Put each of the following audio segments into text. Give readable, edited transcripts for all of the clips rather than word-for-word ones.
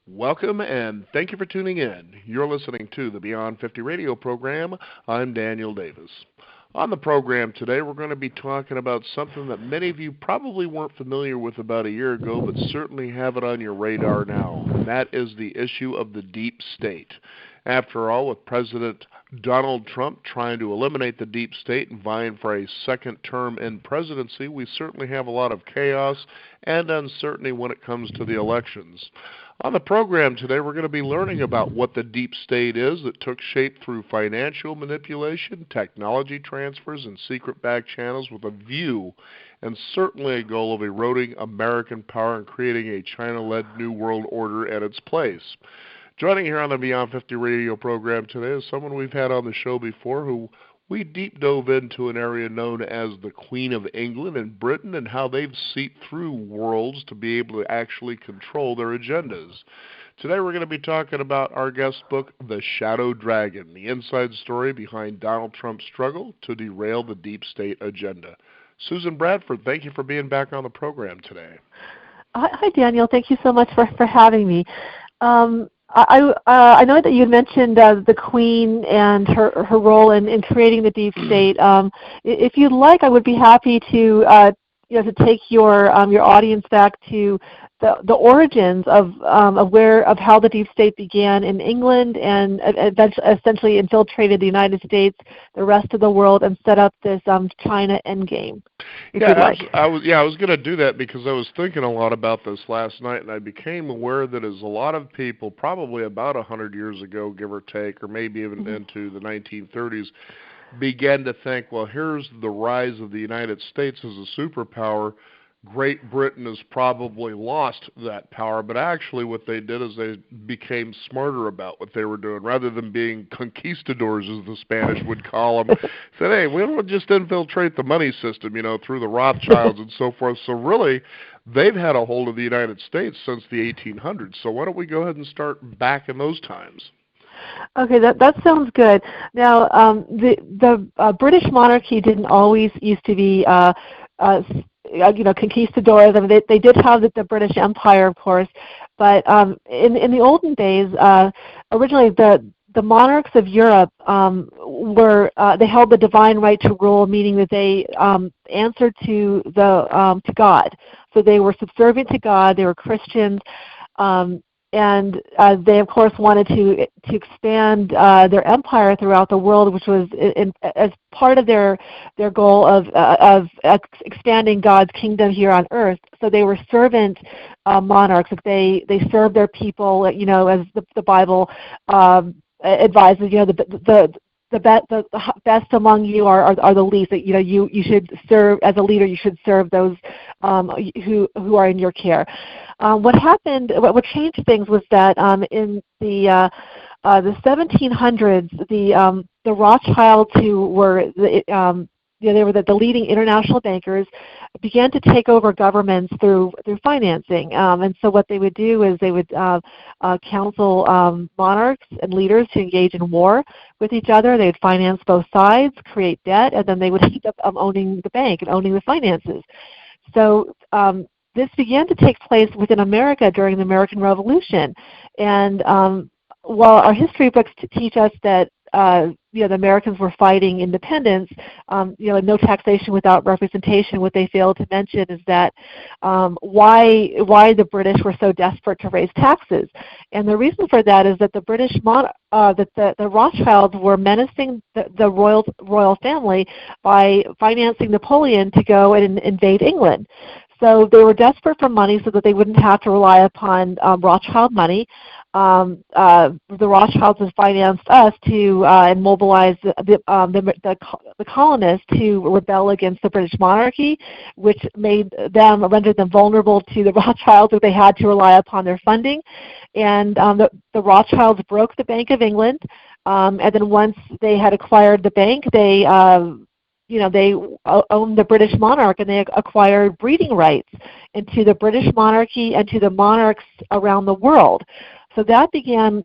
Welcome and thank you for tuning in. You're listening to the Beyond 50 radio program. I'm Daniel Davis. On the program today, we're going to be talking about something that many of you probably weren't familiar with about a year ago, but certainly have it on your radar now, and that is the issue of the deep state. After all, with President Donald Trump trying to eliminate the deep state and vying for a second term in presidency, we certainly have a lot of chaos and uncertainty when it comes to the elections. On the program today, we're going to be learning about what the deep state is that took shape through financial manipulation, technology transfers, and secret back channels with a view and certainly a goal of eroding American power and creating a China-led New World Order at its place. Joining here on the Beyond 50 radio program today is someone we've had on the show before who we deep dove into an area known as the Queen of England and Britain and how they've seeped through worlds to be able to actually control their agendas. Today we're going to be talking about our guest book, The Shadow Dragon, the inside story behind Donald Trump's struggle to derail the deep state agenda. Susan Bradford, thank you for being back on the program today. Hi, Daniel. Thank you so much for having me. I know that you mentioned the Queen and her role in creating the deep state. If you'd like, I would be happy to to take your audience back to the origins of how the deep state began in England and essentially infiltrated the United States, the rest of the world, and set up this China endgame. I was going to do that because I was thinking a lot about this last night, and I became aware that as a lot of people, probably about 100 years ago, give or take, or maybe even into the 1930s, began to think, well, here's the rise of the United States as a superpower. Great Britain has probably lost that power, but actually what they did is they became smarter about what they were doing. Rather than being conquistadors, as the Spanish would call them, said, hey, we don't just infiltrate the money system, through the Rothschilds and so forth. So really, they've had a hold of the United States since the 1800s. So why don't we go ahead and start back in those times? Okay, that sounds good. Now, the British monarchy didn't always used to be conquistadors. I mean, they did have the British Empire, of course, but in the olden days, originally the monarchs of Europe they held the divine right to rule, meaning that they answered to God. So they were subservient to God. They were Christians. And they, of course, wanted to expand their empire throughout the world, which was as part of their goal of expanding God's kingdom here on earth. So they were servant monarchs. They served their people, as the Bible advises. The best among you are the least. That you should serve as a leader. You should serve those who are in your care. What happened? What changed things was that in the 1700s, the Rothschilds, who were they were the leading international bankers, began to take over governments through financing. And so what they would do is they would counsel monarchs and leaders to engage in war with each other. They would finance both sides, create debt, and then they would end up owning the bank and owning the finances. So this began to take place within America during the American Revolution. And while our history books teach us that the Americans were fighting independence, no taxation without representation, what they failed to mention is that why the British were so desperate to raise taxes. And the reason for that is that the the Rothschilds were menacing the royal family by financing Napoleon to go and invade England. So they were desperate for money so that they wouldn't have to rely upon Rothschild money. The Rothschilds have financed us to and mobilize the colonists to rebel against the British monarchy, which rendered them vulnerable to the Rothschilds, so they had to rely upon their funding. And the Rothschilds broke the Bank of England, and then once they had acquired the bank, they owned the British monarch, and they acquired breeding rights into the British monarchy and to the monarchs around the world. So that began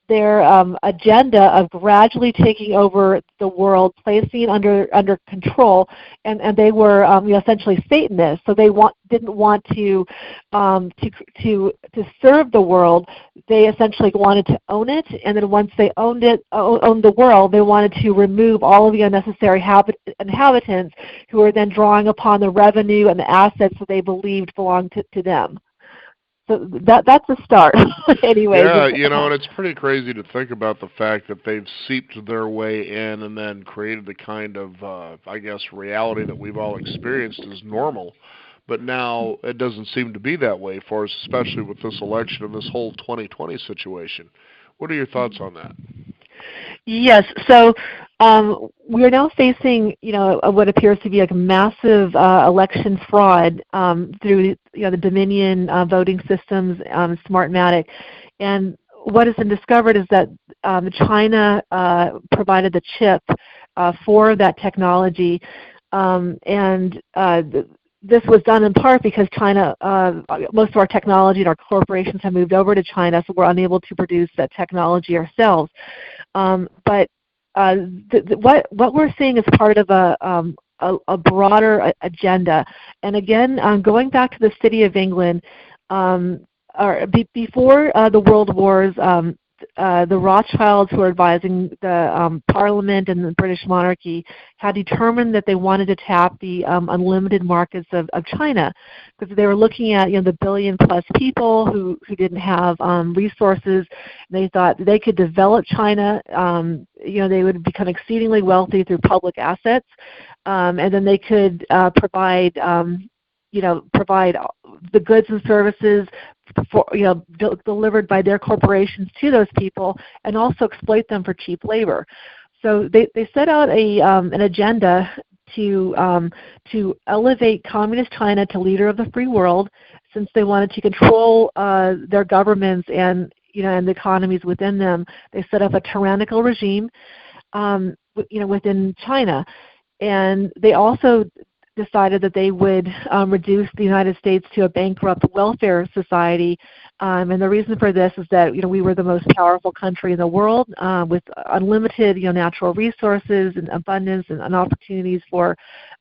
their agenda of gradually taking over the world, placing it under control, and they were essentially Satanists. So they didn't want to serve the world. they essentially wanted to own it, and then once they owned the world, they wanted to remove all of the unnecessary inhabitants who were then drawing upon the revenue and the assets that they believed belonged to them. So that's a start, anyways. Yeah, and it's pretty crazy to think about the fact that they've seeped their way in and then created the kind of, I guess, reality that we've all experienced as normal. But now it doesn't seem to be that way for us, especially with this election and this whole 2020 situation. What are your thoughts on that? Yes. So we are now facing, what appears to be like a massive election fraud through, the Dominion voting systems, Smartmatic, and what has been discovered is that China provided the chip for that technology, and this was done in part because China, most of our technology and our corporations have moved over to China, so we're unable to produce that technology ourselves. But what we're seeing is part of a broader agenda. And again, going back to the City of England, before the World Wars, the Rothschilds, who were advising the Parliament and the British monarchy, had determined that they wanted to tap the unlimited markets of China, because they were looking at the billion-plus people who didn't have resources. They thought they could develop China. They would become exceedingly wealthy through public assets, and then they could provide the goods and services delivered by their corporations to those people, and also exploit them for cheap labor. So they set out an agenda to elevate Communist China to leader of the free world, since they wanted to control their governments and and the economies within them. They set up a tyrannical regime, within China, and they also decided that they would reduce the United States to a bankrupt welfare society. And the reason for this is that we were the most powerful country in the world, with unlimited natural resources and abundance and opportunities for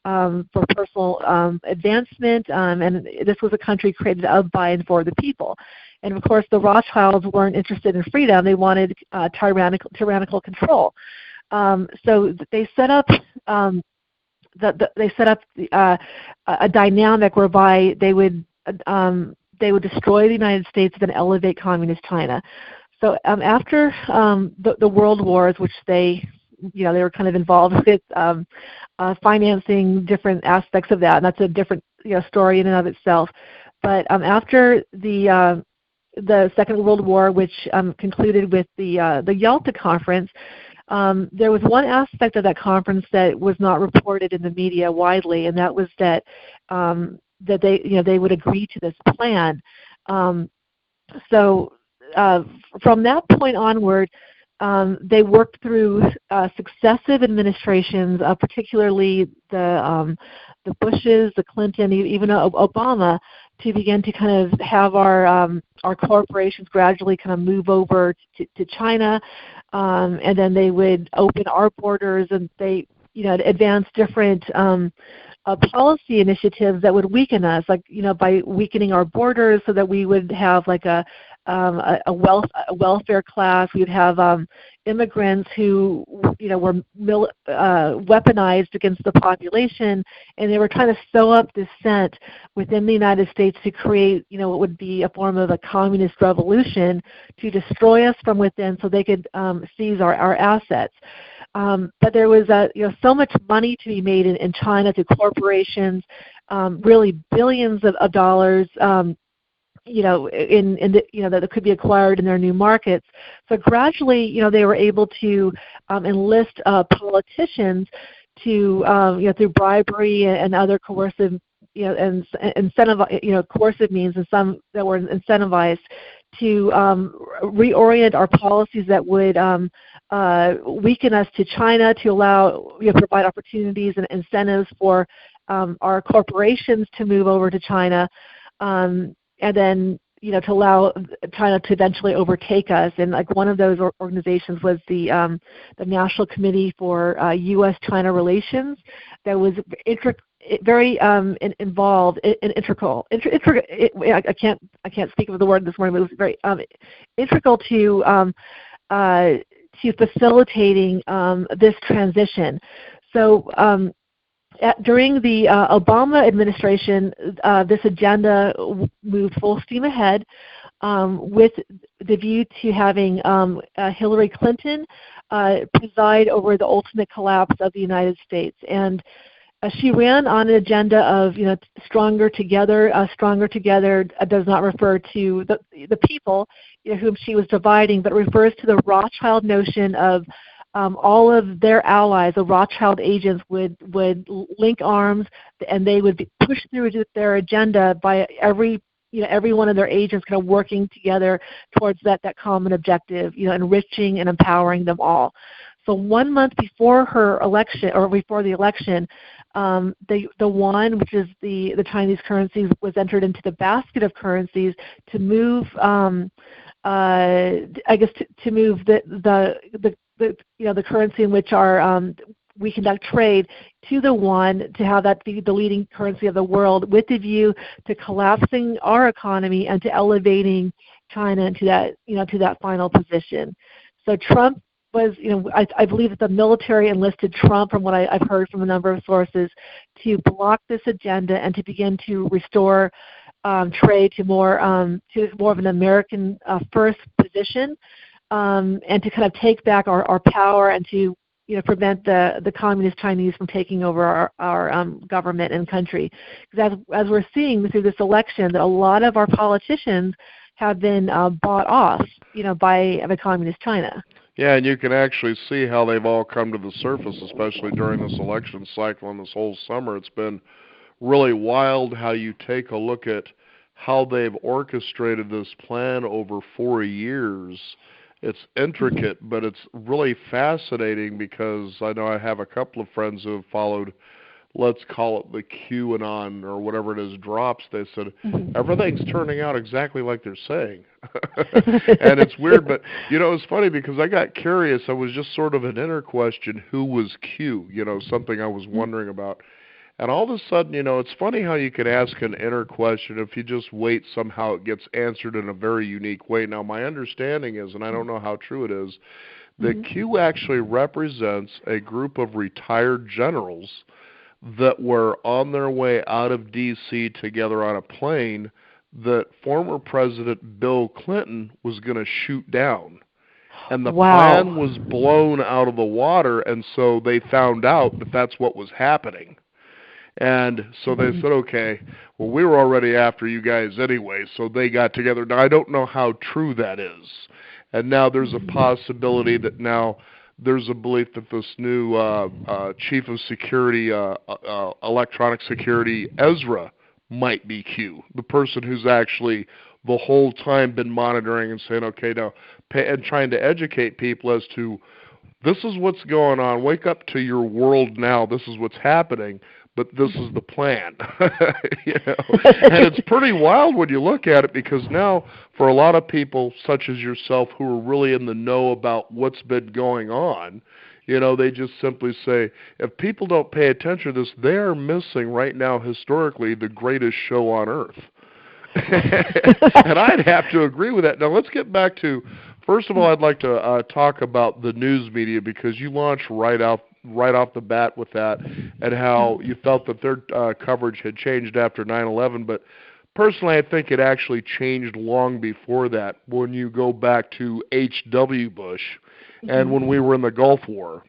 personal advancement. And this was a country created of, by, and for the people. And of course, the Rothschilds weren't interested in freedom; they wanted tyrannical control. So they set up. A dynamic whereby they would destroy the United States and then elevate Communist China. So after the World Wars, which they were kind of involved with financing different aspects of that, and that's a different story in and of itself. But after the Second World War, which concluded with the Yalta Conference, there was one aspect of that conference that was not reported in the media widely, and that was that they would agree to this plan. So from that point onward, they worked through successive administrations, particularly the Bushes, the Clinton, even Obama, to begin to kind of have our corporations gradually kind of move over to China, and then they would open our borders, and they advance different policy initiatives that would weaken us, like by weakening our borders, so that we would have like a welfare class. We would have immigrants who were weaponized against the population, and they were trying to sew up dissent within the United States to create what would be a form of a communist revolution to destroy us from within, so they could seize our assets. But there was so much money to be made in China through corporations, really billions of dollars. That could be acquired in their new markets. So gradually, they were able to enlist politicians to, through bribery and other coercive, coercive means, and some that were incentivized to reorient our policies that would weaken us to China, to allow, provide opportunities and incentives for our corporations to move over to China. And then, to allow China to eventually overtake us. And like one of those organizations was the National Committee for U.S.-China Relations, that was involved and integral. I can't speak of the word this morning, but it was very integral to facilitating this transition. So during the Obama administration, this agenda moved full steam ahead with the view to having Hillary Clinton preside over the ultimate collapse of the United States. And she ran on an agenda of, stronger together. Stronger together does not refer to the people whom she was dividing, but refers to the Rothschild notion of all of their allies, the Rothschild agents, would link arms, and they would push through their agenda by every one of their agents kind of working together towards that common objective, enriching and empowering them all. So 1 month before her election, or before the election, the yuan, which is the Chinese currency, was entered into the basket of currencies to move, to move the currency in which we conduct trade to the yuan, to have that be the leading currency of the world, with the view to collapsing our economy and to elevating China into that final position. So Trump was, I believe that the military enlisted Trump, from what I've heard from a number of sources, to block this agenda and to begin to restore trade to more of an American first position, and to kind of take back our power and to prevent the communist Chinese from taking over our government and country. Because as we're seeing through this election, that a lot of our politicians have been bought off, by communist China. Yeah, and you can actually see how they've all come to the surface, especially during this election cycle and this whole summer. It's been really wild how you take a look at how they've orchestrated this plan over 4 years. It's intricate, but it's really fascinating, because I know I have a couple of friends who have followed, let's call it the QAnon or whatever it is, drops. They said, everything's turning out exactly like they're saying. And it's weird, but, it's funny because I got curious. I was just sort of an inner question, who was Q? Something I was wondering about. And all of a sudden, it's funny how you can ask an inner question. If you just wait, somehow it gets answered in a very unique way. Now, my understanding is, and I don't know how true it is, that Q actually represents a group of retired generals that were on their way out of D.C. together on a plane that former President Bill Clinton was going to shoot down. And the plan was blown out of the water, and so they found out that that's what was happening. And so they said, okay, well, we were already after you guys anyway, so they got together. Now, I don't know how true that is. And now there's a possibility that now there's a belief that this new chief of security, electronic security, Ezra, might be Q, the person who's actually the whole time been monitoring and saying, okay, now, and trying to educate people as to, this is what's going on. Wake up to your world now. This is what's happening. But this is the plan. And it's pretty wild when you look at it, because now for a lot of people such as yourself who are really in the know about what's been going on, they just simply say, if people don't pay attention to this, they are missing right now historically the greatest show on earth. And I'd have to agree with that. Now let's get back to, first of all, I'd like to talk about the news media, because you launched right off the bat with that, and how you felt that their coverage had changed after 9/11. But personally, I think it actually changed long before that, when you go back to H.W. Bush and when we were in the Gulf War.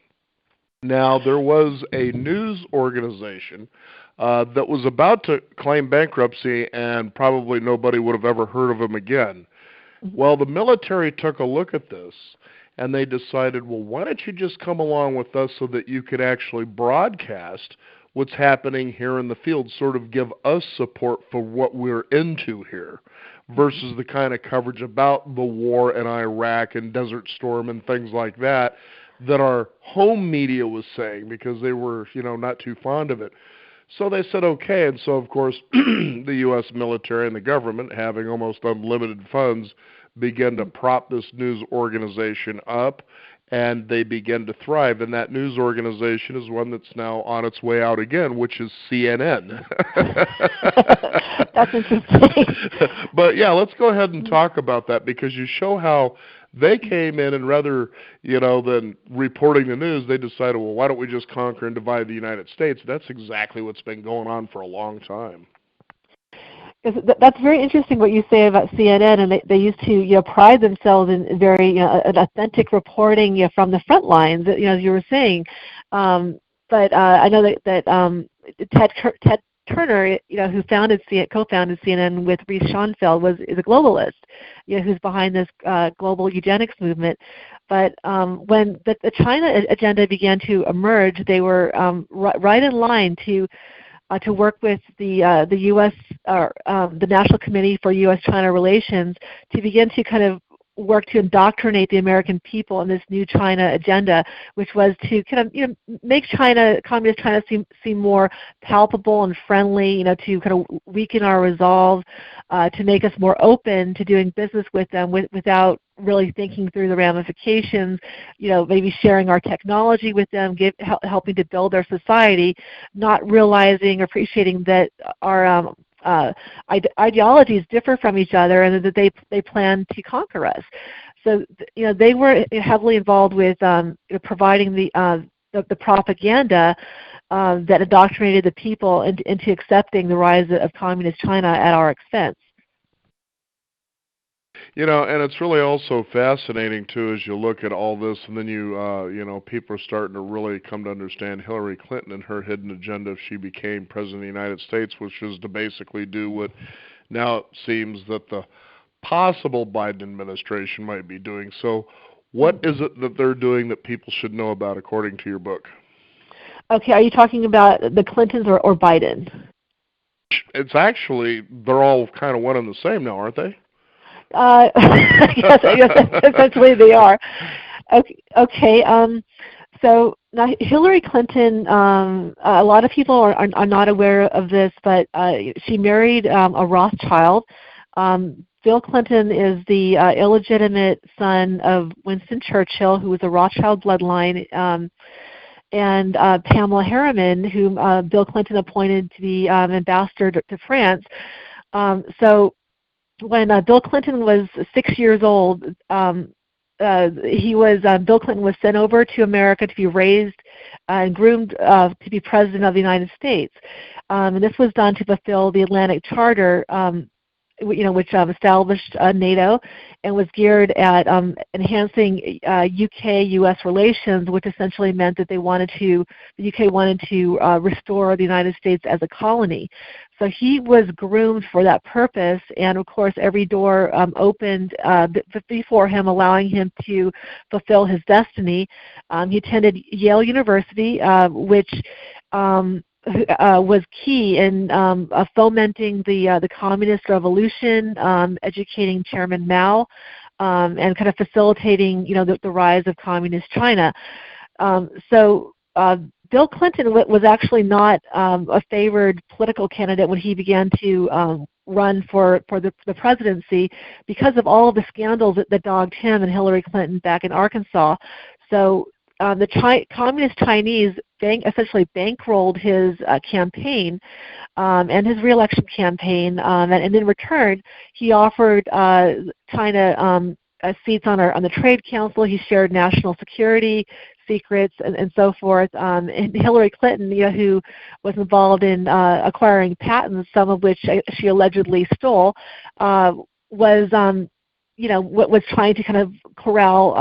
Now, there was a news organization that was about to claim bankruptcy, and probably nobody would have ever heard of them again. Well, the military took a look at this, and they decided, well, why don't you just come along with us so that you could actually broadcast what's happening here in the field, sort of give us support for what we're into here, versus the kind of coverage about the war in Iraq and Desert Storm and things like that our home media was saying, because they were, not too fond of it. So they said, okay, and so, of course, the U.S. military and the government, having almost unlimited funds, began to prop this news organization up, and they begin to thrive. And that news organization is one that's now on its way out again, which is CNN. That's interesting. But yeah, let's go ahead and talk about that, because you show how they came in and rather, than reporting the news, they decided, well, why don't we just conquer and divide the United States? That's exactly what's been going on for a long time. That's very interesting what you say about CNN, and they used to pride themselves in very an authentic reporting from the front lines, as you were saying. But I know that Ted Turner, who co-founded CNN with Reese Schonfeld, is a globalist, who's behind this global eugenics movement. But when the China agenda began to emerge, they were right in line to work with the U.S. The National Committee for U.S.-China Relations to begin to kind of work to indoctrinate the American people in this new China agenda, which was to kind of make communist China seem more palpable and friendly, to kind of weaken our resolve, to make us more open to doing business with them without really thinking through the ramifications, maybe sharing our technology with them, helping to build our society, not realizing or appreciating that our ideologies differ from each other, and that they plan to conquer us. So they were heavily involved with providing the propaganda that indoctrinated the people into accepting the rise of communist China at our expense. And it's really also fascinating too, as you look at all this, and then people are starting to really come to understand Hillary Clinton and her hidden agenda if she became president of the United States, which is to basically do what now it seems that the possible Biden administration might be doing. So what is it that they're doing that people should know about, according to your book? Okay, are you talking about the Clintons or Biden? It's actually, they're all kind of one and the same now, aren't they? Yes, essentially they are. Okay. So now Hillary Clinton, a lot of people are not aware of this, but she married a Rothschild. Bill Clinton is the illegitimate son of Winston Churchill, who was a Rothschild bloodline, and Pamela Harriman, whom Bill Clinton appointed to be ambassador to France. So when Bill Clinton was 6 years old, Bill Clinton was sent over to America to be raised and groomed to be president of the United States. And this was done to fulfill the Atlantic Charter, which established NATO and was geared at enhancing UK-U.S. relations, which essentially meant that the UK wanted to restore the United States as a colony. So he was groomed for that purpose, and of course every door opened before him, allowing him to fulfill his destiny. He attended Yale University, which was key in fomenting the communist revolution, educating Chairman Mao, and kind of facilitating the rise of communist China. So Bill Clinton was actually not a favored political candidate when he began to run for the presidency, because of all of the scandals that dogged him and Hillary Clinton back in Arkansas. So the Communist Chinese essentially bankrolled his campaign and his reelection campaign, and in return, he offered China seats on the Trade Council. He shared national security secrets and so forth. And Hillary Clinton, who was involved in acquiring patents, some of which she allegedly stole, was trying to kind of corral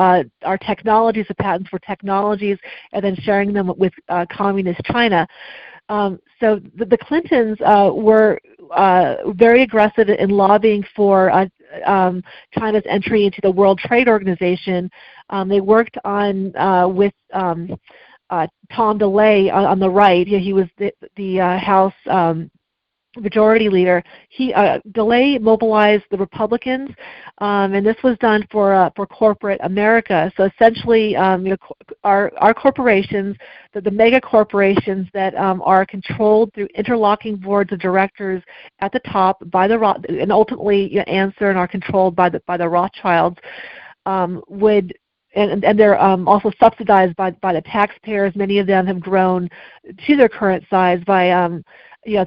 our technologies, the patents for technologies, and then sharing them with communist China. So the Clintons were very aggressive in lobbying for China's entry into the World Trade Organization. They worked on with Tom DeLay on the right. He was the House Majority Leader. DeLay mobilized the Republicans, and this was done for corporate America. So essentially, our corporations, the mega corporations that are controlled through interlocking boards of directors at the top by and ultimately answer and are controlled by the Rothschilds, would and they're also subsidized by the taxpayers. Many of them have grown to their current size by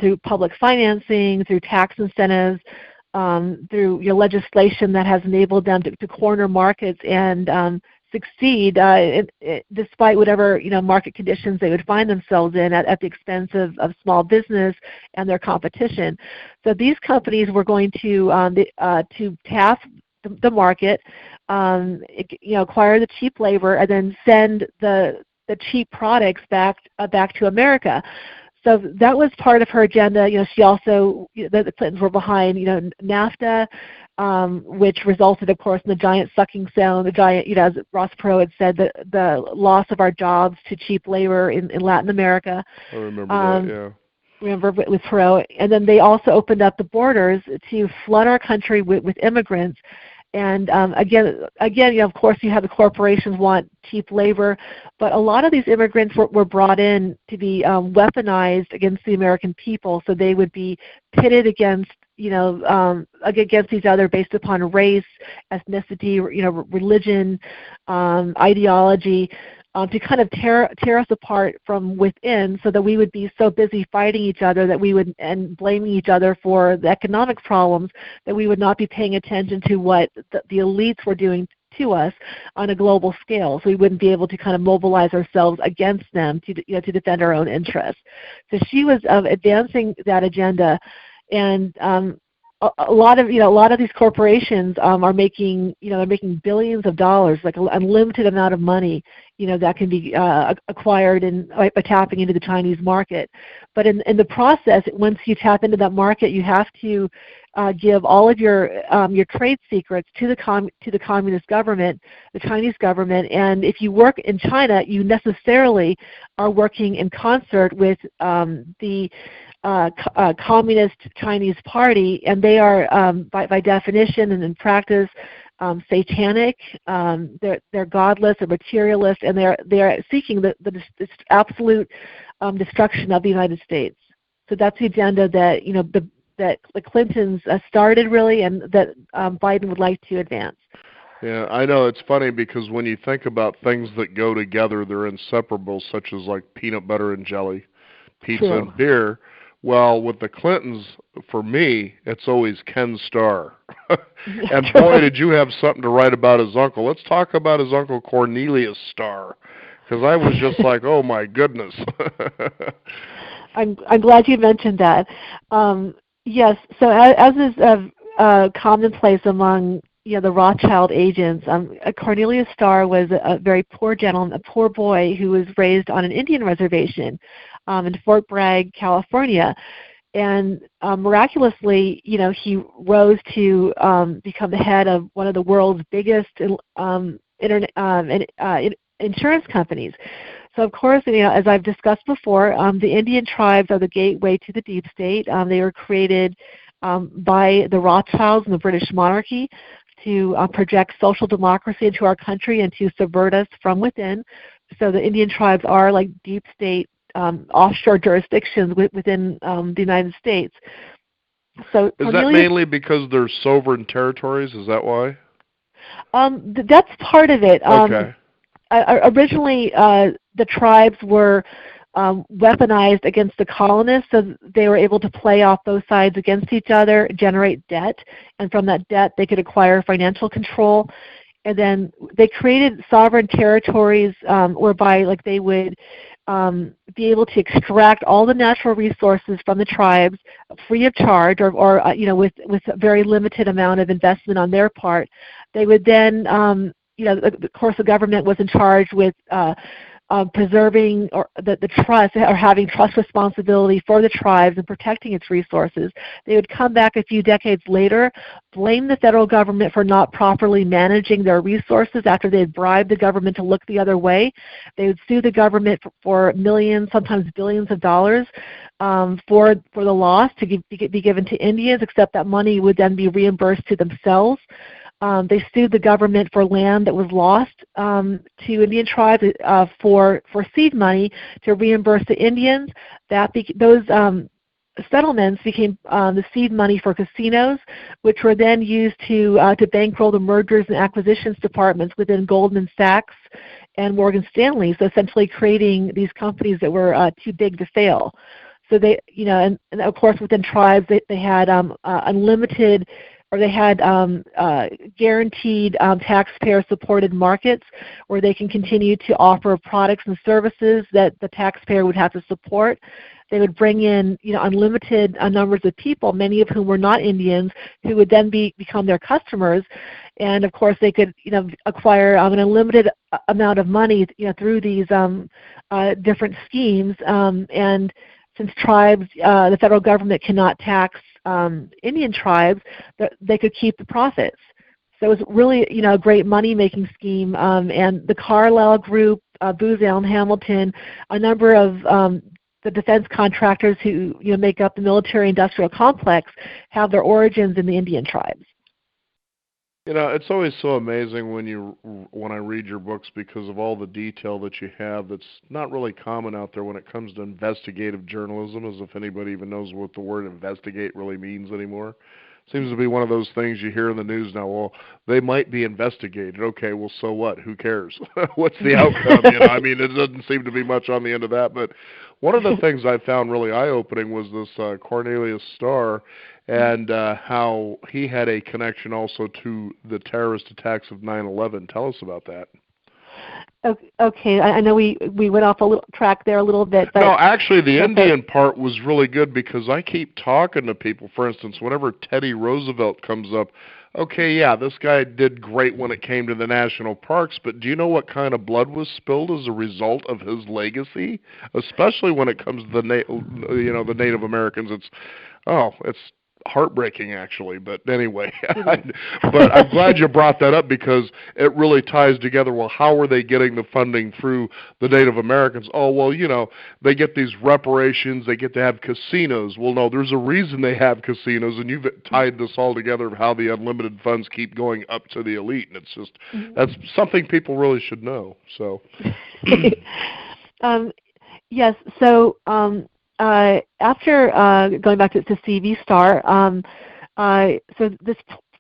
through public financing, through tax incentives, through legislation that has enabled them to corner markets and succeed despite whatever market conditions they would find themselves in at the expense of small business and their competition. So these companies were going to tap the market, acquire the cheap labor, and then send the cheap products back to America. So that was part of her agenda. She also, the Clintons were behind, NAFTA, which resulted, of course, in the giant sucking sound, the giant, as Ross Perot had said, the loss of our jobs to cheap labor in Latin America. I remember that, yeah. Remember with Perot. And then they also opened up the borders to flood our country with immigrants. And again, of course, you have the corporations want cheap labor, but a lot of these immigrants were brought in to be weaponized against the American people, so they would be pitted against, against each other based upon race, ethnicity, religion, ideology. To kind of tear us apart from within, so that we would be so busy fighting each other and blaming each other for the economic problems that we would not be paying attention to what the elites were doing to us on a global scale. So we wouldn't be able to kind of mobilize ourselves against them to defend our own interests. So she was advancing that agenda, and a lot of these corporations are making they're making billions of dollars, like an unlimited amount of money, that can be acquired by tapping into the Chinese market. But in the process, once you tap into that market, you have to give all of your trade secrets to the communist government, the Chinese government. And if you work in China, you necessarily are working in concert with the Communist Chinese Party, and they are by definition and in practice satanic. They're godless or materialist, and they are seeking this absolute destruction of the United States. So that's the agenda that that the Clintons started, really, and that Biden would like to advance. Yeah, I know. It's funny because when you think about things that go together, they're inseparable, such as like peanut butter and jelly, pizza True. and beer. Well, with the Clintons, for me, it's always Ken Starr. And boy, did you have something to write about his uncle. Let's talk about his uncle Cornelius Starr, because I was just like, oh my goodness. I'm glad you mentioned that. Yes, so as is commonplace among the Rothschild agents, Cornelius Starr was a very poor gentleman, a poor boy who was raised on an Indian reservation in Fort Bragg, California. And miraculously, he rose to become the head of one of the world's biggest insurance companies. So, of course, as I've discussed before, the Indian tribes are the gateway to the deep state. They were created by the Rothschilds and the British monarchy to project social democracy into our country and to subvert us from within. So the Indian tribes are like deep state offshore jurisdictions within the United States. So is that mainly because they're sovereign territories? Is that why? That's part of it. Okay. Originally, the tribes were weaponized against the colonists, so they were able to play off both sides against each other, generate debt, and from that debt they could acquire financial control. And then they created sovereign territories whereby they would be able to extract all the natural resources from the tribes free of charge, or with a very limited amount of investment on their part. They would then, of course, the government was in charge with preserving the trust, or having trust responsibility for the tribes and protecting its resources. They would come back a few decades later, blame the federal government for not properly managing their resources after they had bribed the government to look the other way. They would sue the government for millions, sometimes billions of dollars for the loss to be given to Indians, except that money would then be reimbursed to themselves. They sued the government for land that was lost to Indian tribes for seed money to reimburse the Indians. settlements became the seed money for casinos, which were then used to bankroll the mergers and acquisitions departments within Goldman Sachs and Morgan Stanley. So essentially creating these companies that were too big to fail. So they, and of course within tribes they had unlimited, or they had guaranteed taxpayer-supported markets where they can continue to offer products and services that the taxpayer would have to support. They would bring in, unlimited numbers of people, many of whom were not Indians, who would then become their customers. And of course, they could, acquire an unlimited amount of money, through these different schemes. And since tribes, the federal government cannot tax Indian tribes, they could keep the profits. So it was really, a great money-making scheme. And the Carlyle Group, Booz Allen Hamilton, a number of the defense contractors who make up the military-industrial complex have their origins in the Indian tribes. It's always so amazing when I read your books because of all the detail that you have that's not really common out there when it comes to investigative journalism, as if anybody even knows what the word investigate really means anymore. Seems to be one of those things you hear in the news now. Well, they might be investigated. Okay, well, so what? Who cares? What's the outcome? I mean, it doesn't seem to be much on the end of that. But one of the things I found really eye-opening was this Cornelius Starr and how he had a connection also to the terrorist attacks of 9/11. Tell us about that. Okay, I know we went off a little track there a little bit. But no, actually, the Indian part was really good because I keep talking to people. For instance, whenever Teddy Roosevelt comes up, okay, yeah, this guy did great when it came to the national parks, but do you know what kind of blood was spilled as a result of his legacy? Especially when it comes to the Native Americans, it's heartbreaking, actually. But anyway, but I'm glad you brought that up because it really ties together. Well, how are they getting the funding through the Native Americans? Oh, well, they get these reparations. They get to have casinos. Well, no, there's a reason they have casinos, and you've tied this all together of how the unlimited funds keep going up to the elite, and it's just that's something people really should know. So, yes. So. After going back to CV Starr, so this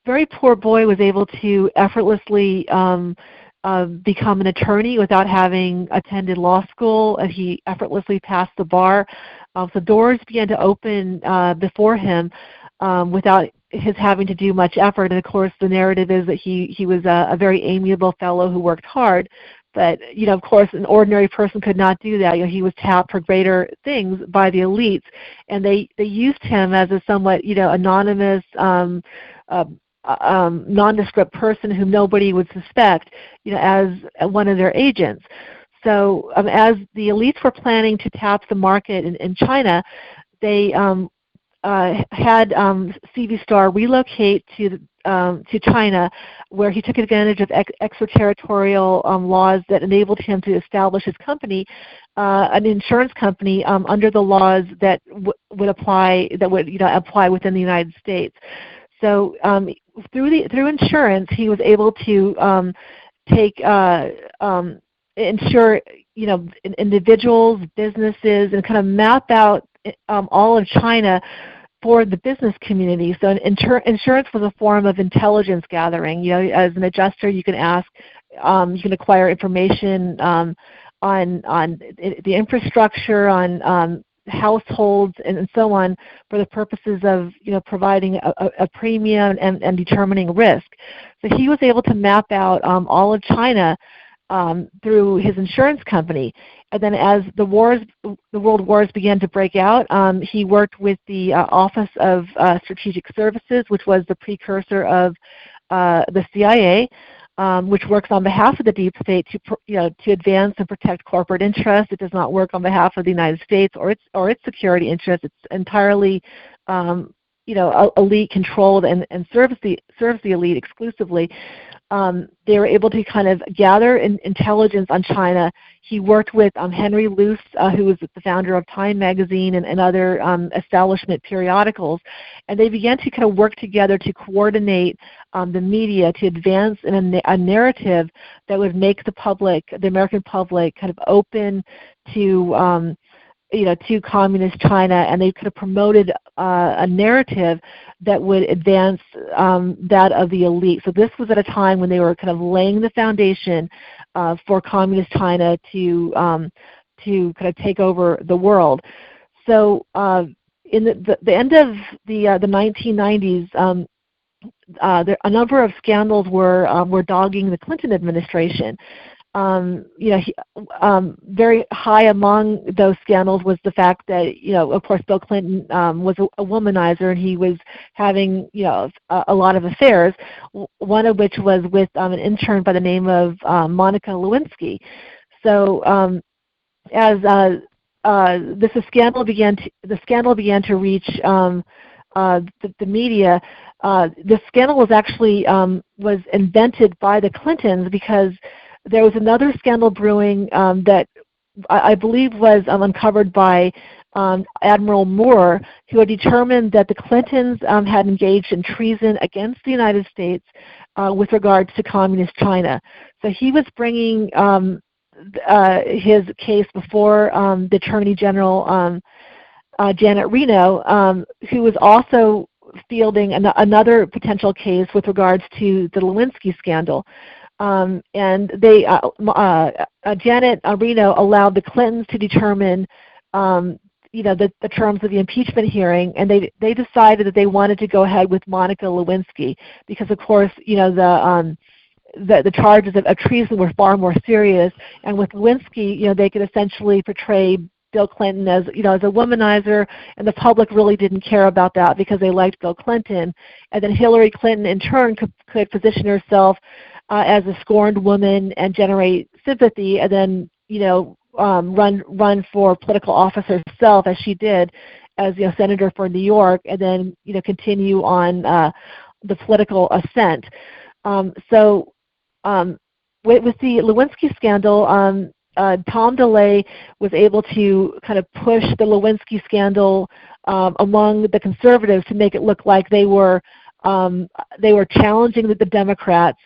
very poor boy was able to effortlessly become an attorney without having attended law school. He effortlessly passed the bar. So doors began to open before him without his having to do much effort. And of course, the narrative is that he was a very amiable fellow who worked hard. But, of course, an ordinary person could not do that. He was tapped for greater things by the elites. And they used him as a somewhat, anonymous, nondescript person whom nobody would suspect, as one of their agents. So as the elites were planning to tap the market in China, they had CV Starr relocate to China, where he took advantage of extraterritorial laws that enabled him to establish his company, an insurance company, under the laws that would apply within the United States. So through insurance, he was able to insure individuals, businesses, and kind of map out all of China for the business community. So insurance was a form of intelligence gathering. As an adjuster, you can ask, you can acquire information on the infrastructure, on households, and so on, for the purposes of providing a premium and determining risk. So he was able to map out all of China through his insurance company. And then as the world wars began to break out, he worked with the Office of Strategic Services, which was the precursor of the CIA, which works on behalf of the deep state to advance and protect corporate interests. It does not work on behalf of the United States or its security interests. It's entirely elite controlled and serves the elite exclusively. They were able to kind of gather intelligence on China. He worked with Henry Luce, who was the founder of Time magazine and other establishment periodicals, and they began to kind of work together to coordinate the media to advance in a narrative that would make the American public, kind of open to to communist China, and they could have promoted a narrative that would advance that of the elite. So this was at a time when they were kind of laying the foundation for communist China to kind of take over the world. So in the end of the 1990s, a number of scandals were dogging the Clinton administration. Very high among those scandals was the fact that, of course, Bill Clinton was a womanizer, and he was having, a lot of affairs. One of which was with an intern by the name of Monica Lewinsky. So as the scandal began to reach the media. The scandal was actually was invented by the Clintons, because there was another scandal brewing that I believe was uncovered by Admiral Moore, who had determined that the Clintons had engaged in treason against the United States with regards to communist China. So he was bringing his case before the Attorney General Janet Reno, who was also fielding another potential case with regards to the Lewinsky scandal. And they, Janet Reno allowed the Clintons to determine, the terms of the impeachment hearing, and they decided that they wanted to go ahead with Monica Lewinsky because, of course, the charges of treason were far more serious, and with Lewinsky, they could essentially portray Bill Clinton as as a womanizer, and the public really didn't care about that because they liked Bill Clinton. And then Hillary Clinton, in turn, could position herself as a scorned woman and generate sympathy, and then run for political office herself, as she did as senator for New York, and then continue on the political ascent. With the Lewinsky scandal, Tom DeLay was able to kind of push the Lewinsky scandal among the conservatives to make it look like they were challenging the Democrats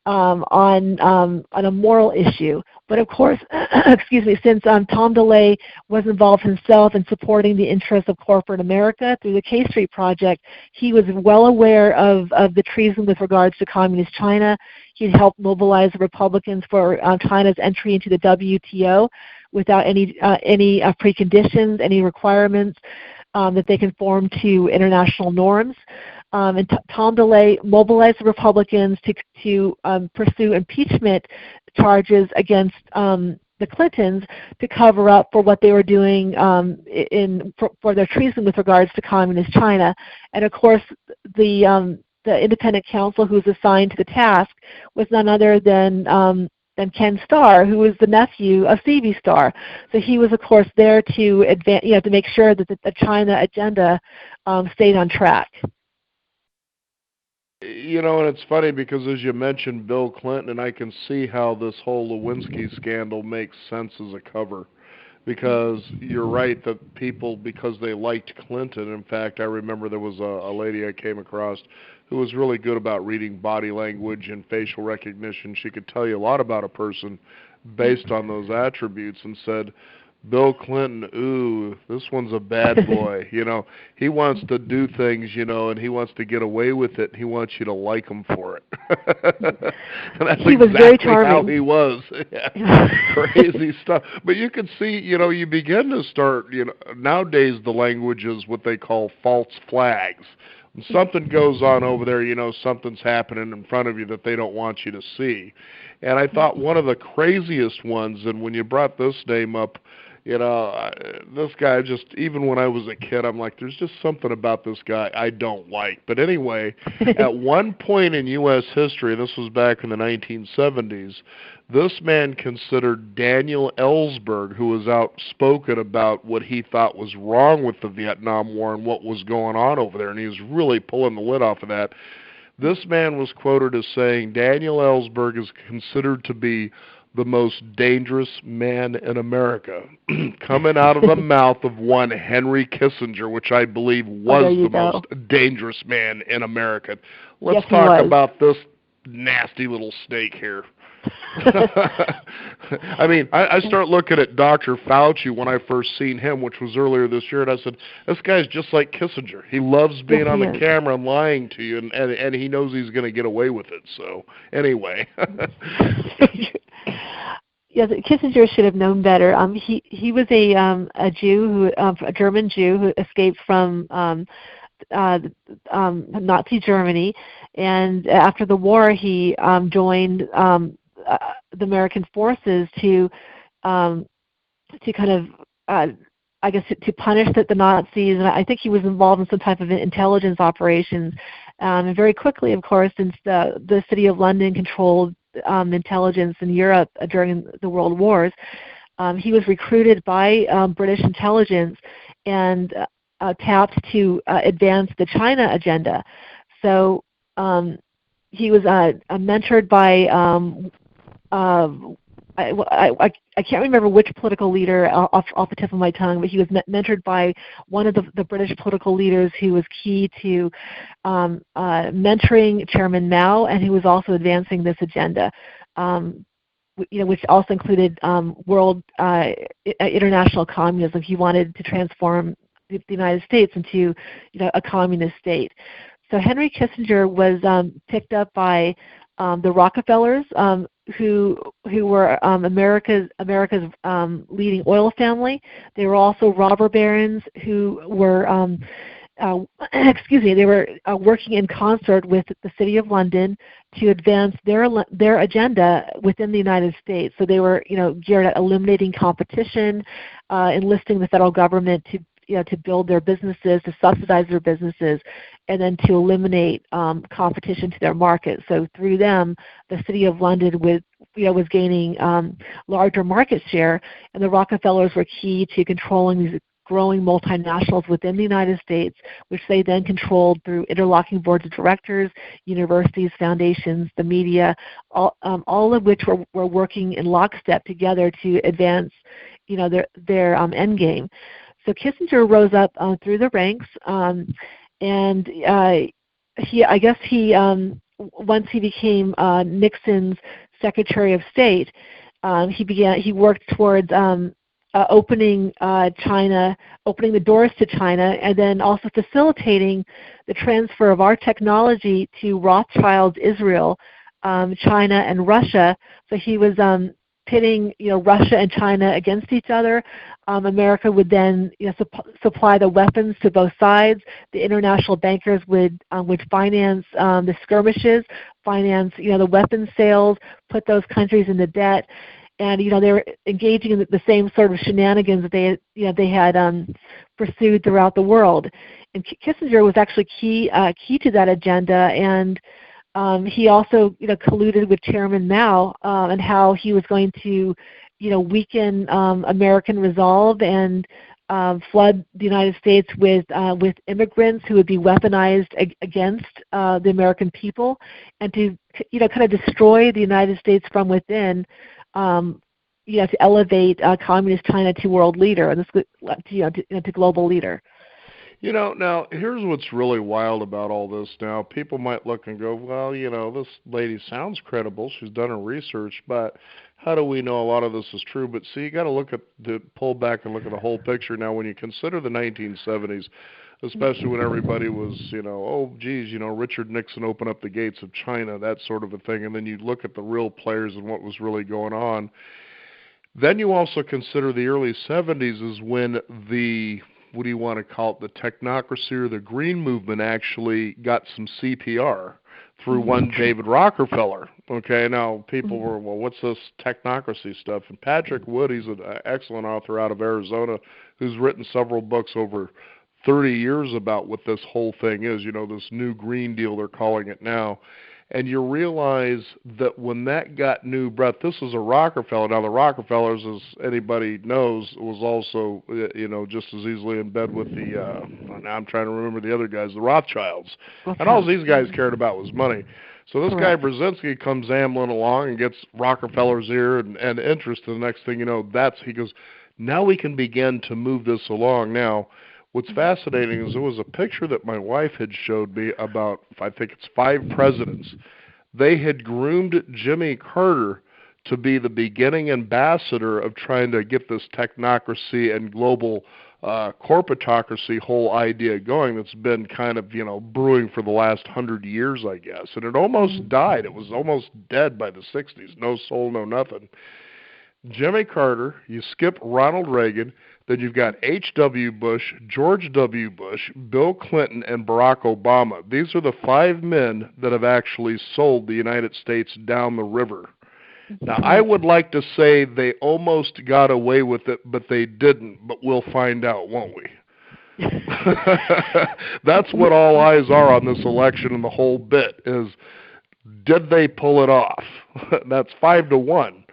on a moral issue. But of course, excuse me, since Tom DeLay was involved himself in supporting the interests of corporate America through the K Street Project, he was well aware of the treason with regards to communist China. He'd helped mobilize the Republicans for China's entry into the WTO without any preconditions, any requirements that they conform to international norms. And Tom DeLay mobilized the Republicans to pursue impeachment charges against the Clintons to cover up for what they were doing for their treason with regards to communist China. And of course, the independent counsel who was assigned to the task was none other than Ken Starr, who was the nephew of C.V. Starr. So he was, of course, there to advance, to make sure that the China agenda stayed on track. And it's funny because as you mentioned Bill Clinton, and I can see how this whole Lewinsky scandal makes sense as a cover. Because you're right that people, because they liked Clinton, in fact, I remember there was a lady I came across who was really good about reading body language and facial recognition. She could tell you a lot about a person based on those attributes, and said, Bill Clinton, ooh, this one's a bad boy. He wants to do things, and he wants to get away with it. He wants you to like him for it. And that's he was exactly very charming. how he was. Crazy stuff. But you can see, you begin to start, nowadays the language is what they call false flags. When something goes on over there, something's happening in front of you that they don't want you to see. And I thought one of the craziest ones, and when you brought this name up, this guy just, even when I was a kid, I'm like, there's just something about this guy I don't like. But anyway, at one point in U.S. history, this was back in the 1970s, this man considered Daniel Ellsberg, who was outspoken about what he thought was wrong with the Vietnam War and what was going on over there, and he was really pulling the lid off of that. This man was quoted as saying, Daniel Ellsberg is considered to be the most dangerous man in America, coming out of the mouth of one Henry Kissinger, which I believe was the most dangerous man in America. Let's talk about this nasty little snake here. I mean, I start looking at Dr. Fauci when I first seen him, which was earlier this year, and I said, this guy's just like Kissinger. He loves Yes, being on he the is. camera and lying to you, and he knows he's going to get away with it. So, anyway. Yes, Kissinger should have known better. He was a Jew a German Jew who escaped from uh, Nazi Germany, and after the war, he joined the American forces um, to kind of, I guess, to punish the Nazis. And I think he was involved in some type of intelligence operations. And very quickly, of course, since the city of London controlled intelligence in Europe during the World Wars, he was recruited by British intelligence and tapped to advance the China agenda. So he was mentored by uh, I can't remember which political leader off the tip of my tongue, but he was mentored by one of the British political leaders who was key to mentoring Chairman Mao, and who was also advancing this agenda. Which also included world international communism. He wanted to transform the United States into, a communist state. So Henry Kissinger was picked up by the Rockefellers, who were America's leading oil family. They were also robber barons who were they were working in concert with the City of London to advance their agenda within the United States. So they were, geared at eliminating competition, enlisting the federal government to build their businesses, to subsidize their businesses, and then to eliminate competition to their market. So through them, the City of London was gaining larger market share, and the Rockefellers were key to controlling these growing multinationals within the United States, which they then controlled through interlocking boards of directors, universities, foundations, the media, all of which were working in lockstep together to advance, their end game. So Kissinger rose up through the ranks, and once he became Nixon's Secretary of State, he worked towards opening the doors to China, and then also facilitating the transfer of our technology to Rothschild's Israel, China, and Russia. So he was pitting, Russia and China against each other. America would then, supply the weapons to both sides. The international bankers would finance the skirmishes, finance, the weapons sales, put those countries into debt. And they were engaging in the same sort of shenanigans that they had pursued throughout the world. And Kissinger was actually key to that agenda, and he also colluded with Chairman Mao and how he was going to weaken American resolve and flood the United States with immigrants who would be weaponized against the American people, and to kind of destroy the United States from within. To elevate communist China to world leader, and to global leader. Now here's what's really wild about all this. Now people might look and go, well, this lady sounds credible. She's done her research, but how do we know a lot of this is true? But see, you got to pull back and look at the whole picture. Now, when you consider the 1970s, especially when everybody was, oh, geez, Richard Nixon opened up the gates of China, that sort of a thing, and then you look at the real players and what was really going on. Then you also consider the early 70s is when what do you want to call it, the technocracy or the green movement actually got some CPR through one David Rockefeller. Okay, now people were, well, what's this technocracy stuff? And Patrick Wood, he's an excellent author out of Arizona who's written several books over 30 years about what this whole thing is, this new Green Deal they're calling it now. And you realize that when that got new breath, this was a Rockefeller. Now, the Rockefellers, as anybody knows, was also, just as easily in bed with the, now I'm trying to remember the other guys, the Rothschilds. And all these guys cared about was money. So this guy Brzezinski comes ambling along and gets Rockefeller's ear and interest. And the next thing you know, he goes, now we can begin to move this along. Now, what's fascinating is there was a picture that my wife had showed me about, I think it's 5 presidents. They had groomed Jimmy Carter to be the beginning ambassador of trying to get this technocracy and global corporatocracy whole idea going that's been kind of, brewing for the last 100 years, I guess. And it almost died. It was almost dead by the 60s. No soul, no nothing. Jimmy Carter, you skip Ronald Reagan, then you've got H.W. Bush, George W. Bush, Bill Clinton, and Barack Obama. These are the 5 men that have actually sold the United States down the river. Now, I would like to say they almost got away with it, but they didn't. But we'll find out, won't we? That's what all eyes are on this election and the whole bit is, did they pull it off? That's 5-1.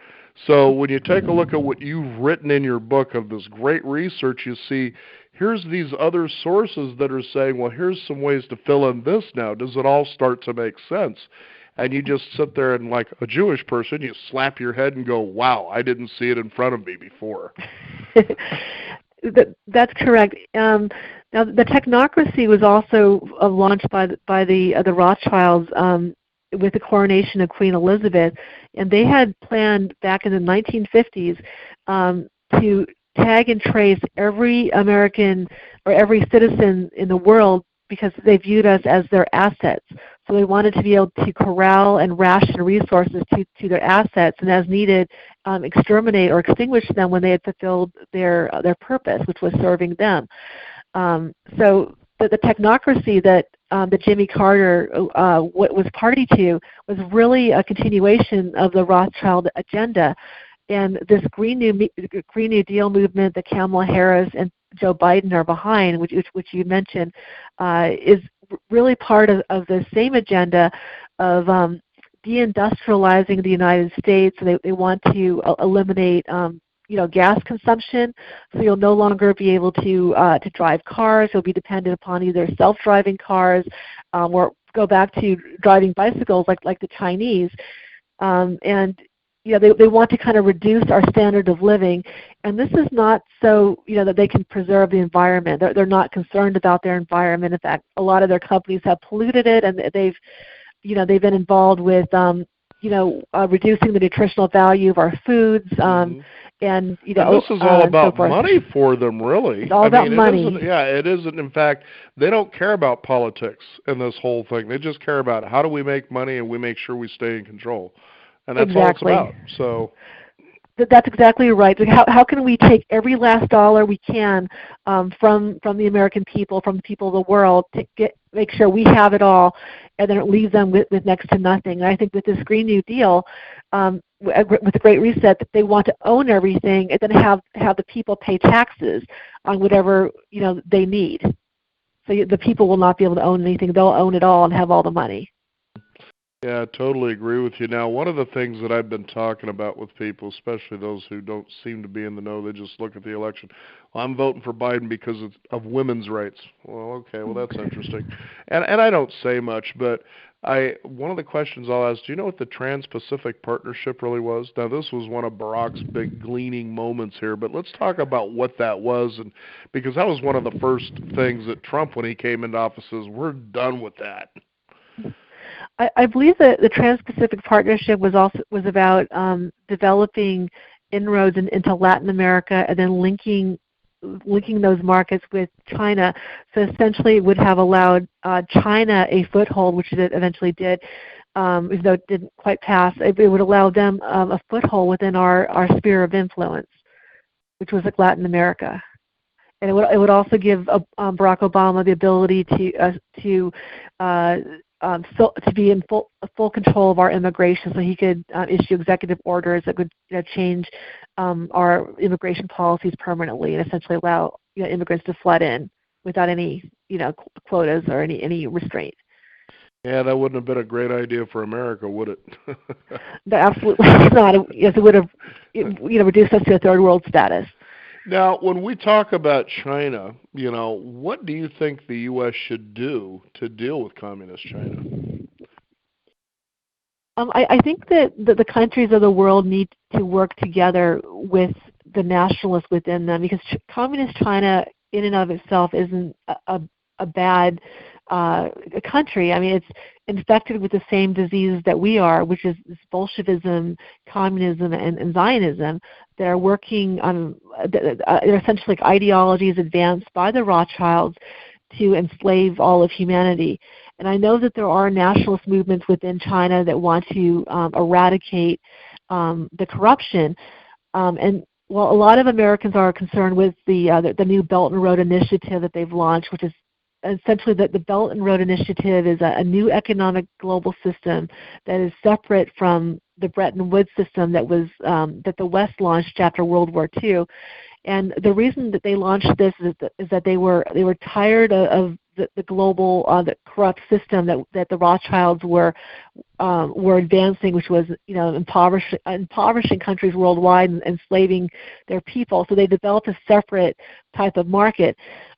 So when you take a look at what you've written in your book of this great research, you see here's these other sources that are saying, well, here's some ways to fill in this now. Does it all start to make sense? And you just sit there and, like a Jewish person, you slap your head and go, wow, I didn't see it in front of me before. That's correct. Now, the technocracy was also launched by the Rothschilds with the coronation of Queen Elizabeth, and they had planned back in the 1950s to tag and trace every American or every citizen in the world because they viewed us as their assets. So they wanted to be able to corral and ration resources to their assets, and as needed, exterminate or extinguish them when they had fulfilled their purpose, which was serving them. So the technocracy that Jimmy Carter was party to was really a continuation of the Rothschild agenda. And this Green New Deal movement that Kamala Harris and Joe Biden are behind, which you mentioned, is really part of the same agenda of deindustrializing the United States. They want to eliminate gas consumption, so you'll no longer be able to drive cars. You'll be dependent upon either self-driving cars or go back to driving bicycles like the Chinese. And they want to kind of reduce our standard of living, and this is not so that they can preserve the environment. They're not concerned about their environment. In fact, a lot of their companies have polluted it, and they've been involved with reducing the nutritional value of our foods. And this is all about money for them, really. It's all about money. It isn't. In fact, they don't care about politics in this whole thing. They just care about how do we make money and we make sure we stay in control. And that's exactly all it's about. So that's exactly right. How can we take every last dollar we can from the American people, from the people of the world, to make sure we have it all, and then it leaves them with next to nothing. And I think with this Green New Deal, with the Great Reset, that they want to own everything and then have the people pay taxes on whatever they need. So the people will not be able to own anything; they'll own it all and have all the money. Yeah, I totally agree with you. Now, one of the things that I've been talking about with people, especially those who don't seem to be in the know, they just look at the election. Well, I'm voting for Biden because of women's rights. Well, okay, well, that's interesting. And I don't say much, but one of the questions I'll ask, do you know what the Trans-Pacific Partnership really was? Now, this was one of Barack's big gleaning moments here, but let's talk about what that was, and because that was one of the first things that Trump, when he came into office, says, we're done with that. I believe that the Trans-Pacific Partnership was about developing inroads into Latin America and then linking those markets with China. So essentially, it would have allowed China a foothold, which it eventually did, even though it didn't quite pass. It would allow them a foothold within our sphere of influence, which was like Latin America. And it would also give Barack Obama the ability to be in full control of our immigration, so he could issue executive orders that would change our immigration policies permanently and essentially allow immigrants to flood in without any quotas or any restraint. Yeah, that wouldn't have been a great idea for America, would it? No, absolutely not. Yes, it would have reduced us to a third world status. Now, when we talk about China, what do you think the U.S. should do to deal with communist China? I think that the countries of the world need to work together with the nationalists within them, because communist China in and of itself isn't a bad country. I mean, it's infected with the same disease that we are, which is Bolshevism, communism, and Zionism. That are working on, they're essentially like ideologies advanced by the Rothschilds to enslave all of humanity. And I know that there are nationalist movements within China that want to eradicate the corruption. And while a lot of Americans are concerned with the new Belt and Road Initiative that they've launched, which is essentially the Belt and Road Initiative is a new economic global system that is separate from the Bretton Woods system that was that the West launched after World War II. And the reason that they launched this is that they were tired of the global the corrupt system that the Rothschilds were advancing, which was impoverishing countries worldwide and enslaving their people. So they developed a separate type of market.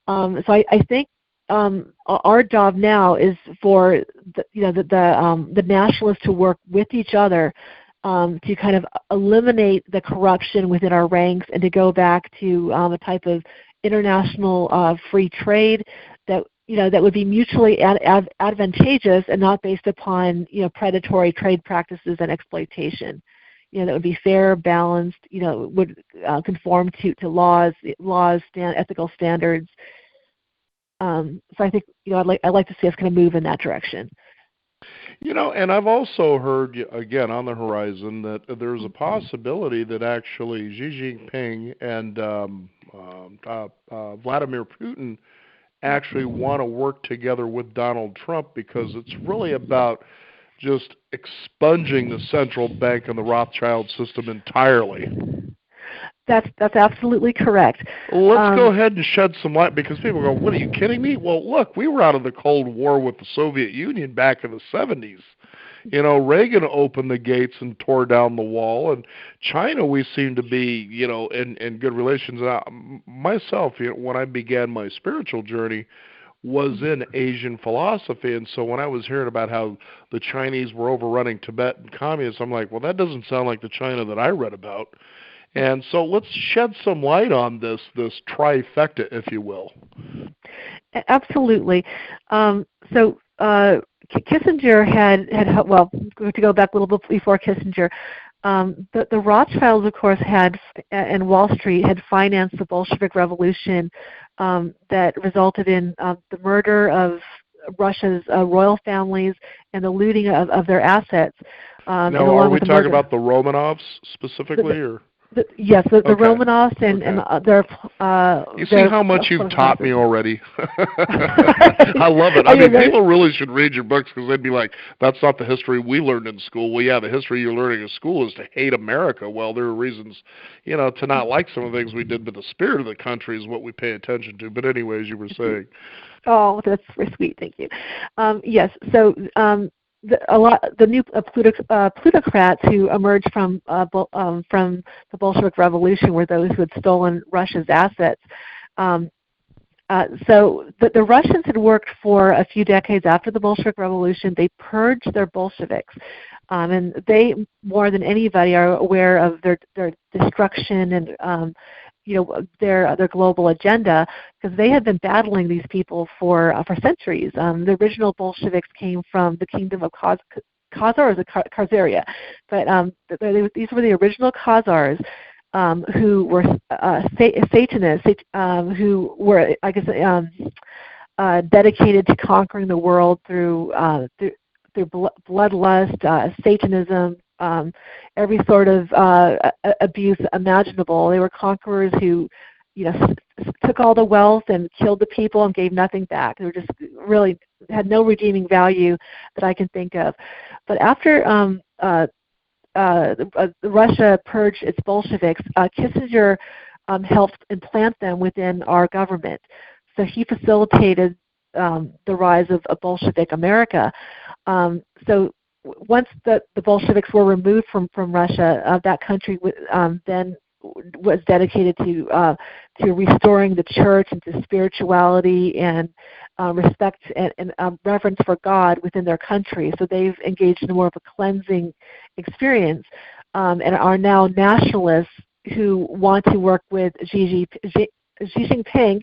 So I think our job now is for the nationalists to work with each other to kind of eliminate the corruption within our ranks and to go back to a type of international free trade that would be mutually advantageous and not based upon predatory trade practices and exploitation. That would be fair, balanced. Would conform to laws, ethical standards. So I think I'd like to see us kind of move in that direction. And I've also heard, again, on the horizon, that there's a possibility that actually Xi Jinping and Vladimir Putin actually want to work together with Donald Trump, because it's really about just expunging the central bank and the Rothschild system entirely. That's absolutely correct. Let's go ahead and shed some light, because people go, what, are you kidding me? Well, look, we were out of the Cold War with the Soviet Union back in the 70s. Reagan opened the gates and tore down the wall, and China, we seem to be, in good relations. Myself, when I began my spiritual journey, was in Asian philosophy, and so when I was hearing about how the Chinese were overrunning Tibet and communism, I'm like, well, that doesn't sound like the China that I read about. And so let's shed some light on this trifecta, if you will. Absolutely. So Kissinger had to go back a little bit before Kissinger. The Rothschilds, of course, and Wall Street had financed the Bolshevik Revolution that resulted in the murder of Russia's royal families and the looting of their assets. Now, are we talking about the Romanovs specifically, or? Yes, the Romanovs and their. You see how much you've taught me already. I love it. I mean, people really should read your books, because they'd be like, "That's not the history we learned in school." Well, yeah, the history you're learning in school is to hate America. Well, there are reasons, to not like some of the things we did, but the spirit of the country is what we pay attention to. But anyways, you were saying. Oh, that's very sweet. Thank you. Yes. So. The new plutocrats who emerged from the Bolshevik Revolution were those who had stolen Russia's assets. So the Russians had worked for a few decades after the Bolshevik Revolution. They purged their Bolsheviks, and they, more than anybody, are aware of their destruction and their global agenda, because they had been battling these people for centuries. The original Bolsheviks came from the kingdom of Khazaria, but these were the original Khazars who were Satanists, who were, I guess, dedicated to conquering the world through bloodlust, Satanism. Every sort of abuse imaginable. They were conquerors who, took all the wealth and killed the people and gave nothing back. They were just really had no redeeming value that I can think of. But after Russia purged its Bolsheviks, Kissinger helped implant them within our government. So he facilitated the rise of Bolshevik America. So once the Bolsheviks were removed from Russia, that country then was dedicated to restoring the church and to spirituality and respect and reverence for God within their country. So they've engaged in more of a cleansing experience, and are now nationalists who want to work with Xi Xi Jinping,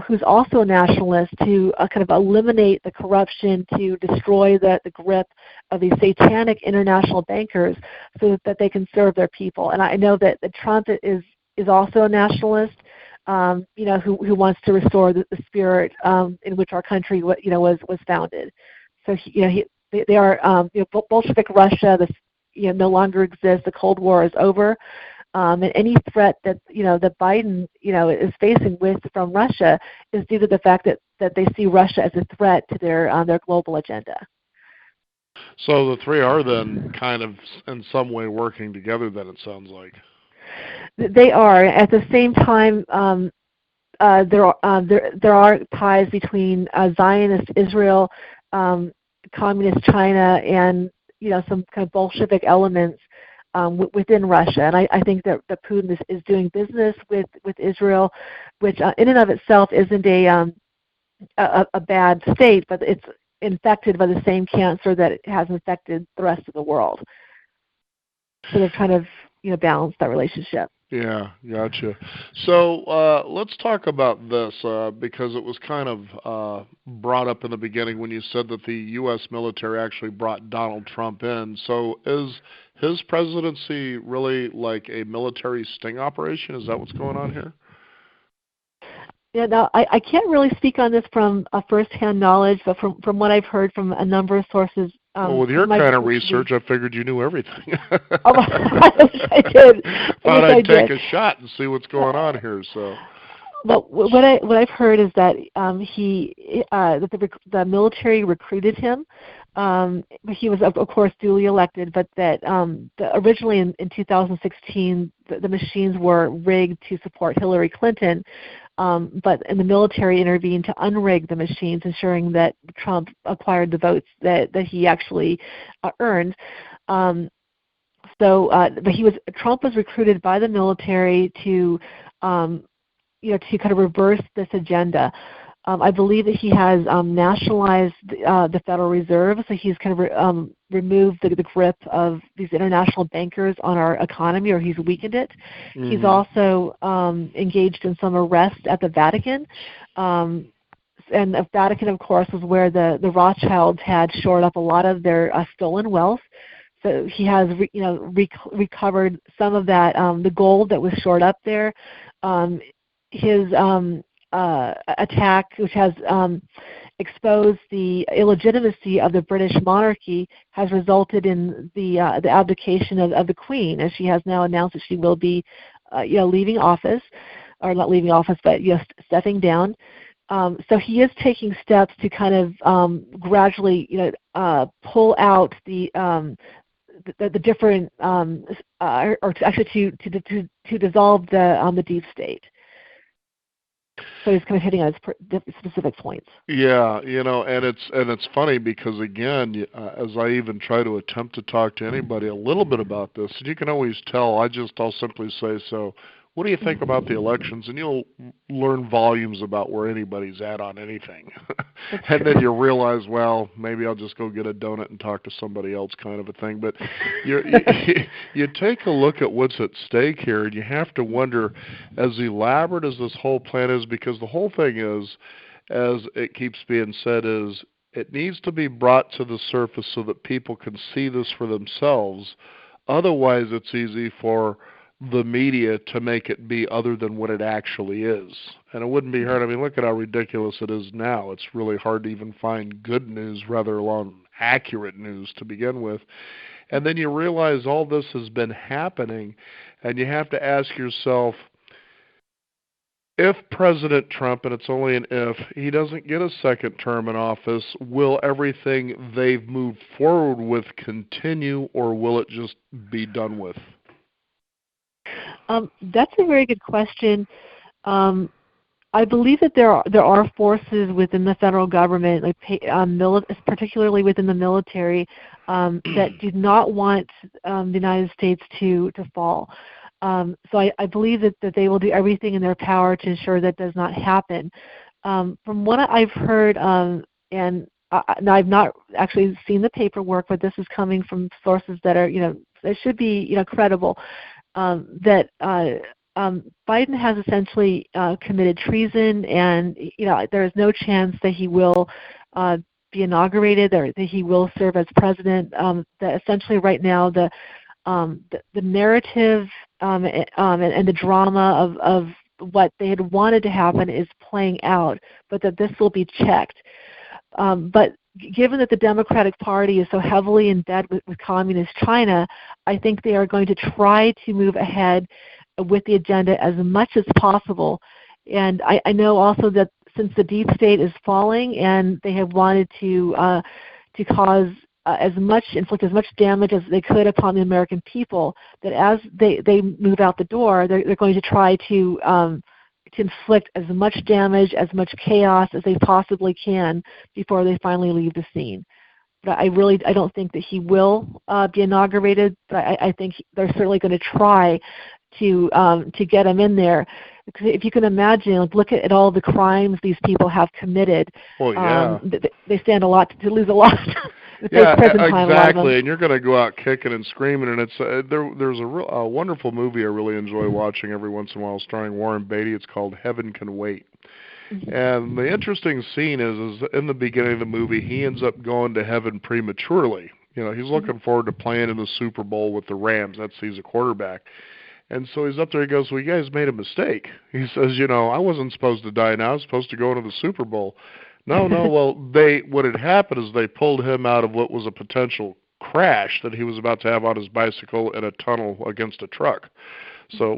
who's also a nationalist, to kind of eliminate the corruption, to destroy the grip of these satanic international bankers so that they can serve their people. And I know that Trump is also a nationalist, who wants to restore the spirit in which our country was founded. So they are Bolshevik Russia. This no longer exists. The Cold War is over. And any threat that that Biden is facing from Russia is due to the fact that they see Russia as a threat to their global agenda. So the three are then kind of in some way working together. Then it sounds like they are. At the same time, there are ties between Zionist Israel, communist China, and some kind of Bolshevik elements within Russia. And I think that Putin is doing business with Israel, which in and of itself isn't a bad state, but it's infected by the same cancer that has infected the rest of the world. So they've kind of balanced that relationship. Yeah, gotcha. So let's talk about this because it was kind of brought up in the beginning when you said that the U.S. military actually brought Donald Trump in. So is his presidency really like a military sting operation? Is that what's going on here? Yeah, now I can't really speak on this from first-hand knowledge, but from what I've heard from a number of sources. Well, with your kind of research, I figured you knew everything. I wish I did. Thought I'd take a shot and see what's going on here. So. Well, what I've heard is that that the military recruited him. He was of course duly elected, but that originally in 2016 the machines were rigged to support Hillary Clinton. And the military intervened to unrig the machines, ensuring that Trump acquired the votes that he actually earned. But Trump was recruited by the military to to kind of reverse this agenda. I believe that he has nationalized the Federal Reserve, so he's kind of removed the grip of these international bankers on our economy, or he's weakened it. Mm-hmm. He's also engaged in some arrests at the Vatican. And the Vatican, of course, was where the Rothschilds had shored up a lot of their stolen wealth. So he has recovered some of that, the gold that was shored up there. His attack, which has exposed the illegitimacy of the British monarchy, has resulted in the abdication of the Queen, as she has now announced that she will be leaving office, or not leaving office, but stepping down. So he is taking steps to kind of gradually pull out the different, or to dissolve the deep state. So he's kind of hitting on specific points. Yeah, and it's funny because again, as I even try to attempt to talk to anybody a little bit about this, and you can always tell. I'll simply say, so what do you think about the elections? And you'll learn volumes about where anybody's at on anything. And then you realize, well, maybe I'll just go get a donut and talk to somebody else, kind of a thing. But you take a look at what's at stake here, and you have to wonder, as elaborate as this whole plan is, because the whole thing is, as it keeps being said, is it needs to be brought to the surface so that people can see this for themselves. Otherwise, it's easy for the media to make it be other than what it actually is. And it wouldn't be hard. I mean, look at how ridiculous it is now. It's really hard to even find good news, rather alone accurate news to begin with. And then you realize all this has been happening, and you have to ask yourself, if President Trump, and it's only an if, he doesn't get a second term in office, will everything they've moved forward with continue, or will it just be done with? That's a very good question. I believe that there are forces within the federal government, particularly within the military, that do not want the United States to fall. So I believe that they will do everything in their power to ensure that does not happen. From what I've heard, and I've not actually seen the paperwork, but this is coming from sources that are, that should be, credible. That Biden has essentially committed treason, and there is no chance that he will be inaugurated or that he will serve as president. That essentially right now the narrative and the drama of what they had wanted to happen is playing out, but that this will be checked. But given that the Democratic Party is so heavily in bed with Communist China, I think they are going to try to move ahead with the agenda as much as possible. And I know also that since the deep state is falling and they have wanted to cause inflict as much damage as they could upon the American people, that as they move out the door, they're going to try to inflict as much damage, as much chaos as they possibly can before they finally leave the scene. But I don't think that he will be inaugurated. But I think they're certainly going to try to get him in there. Because if you can imagine, look at all the crimes these people have committed. Well, yeah. They stand to lose a lot. Yeah, exactly. And you're going to go out kicking and screaming. And it's there's a wonderful movie I really enjoy watching every once in a while, starring Warren Beatty. It's called Heaven Can Wait. Mm-hmm. And the interesting scene is in the beginning of the movie, he ends up going to heaven prematurely. He's looking forward to playing in the Super Bowl with the Rams. He's a quarterback. And so he's up there, he goes, well, you guys made a mistake. He says, I wasn't supposed to die now. I was supposed to go into the Super Bowl. No, well, what had happened is they pulled him out of what was a potential crash that he was about to have on his bicycle in a tunnel against a truck. So,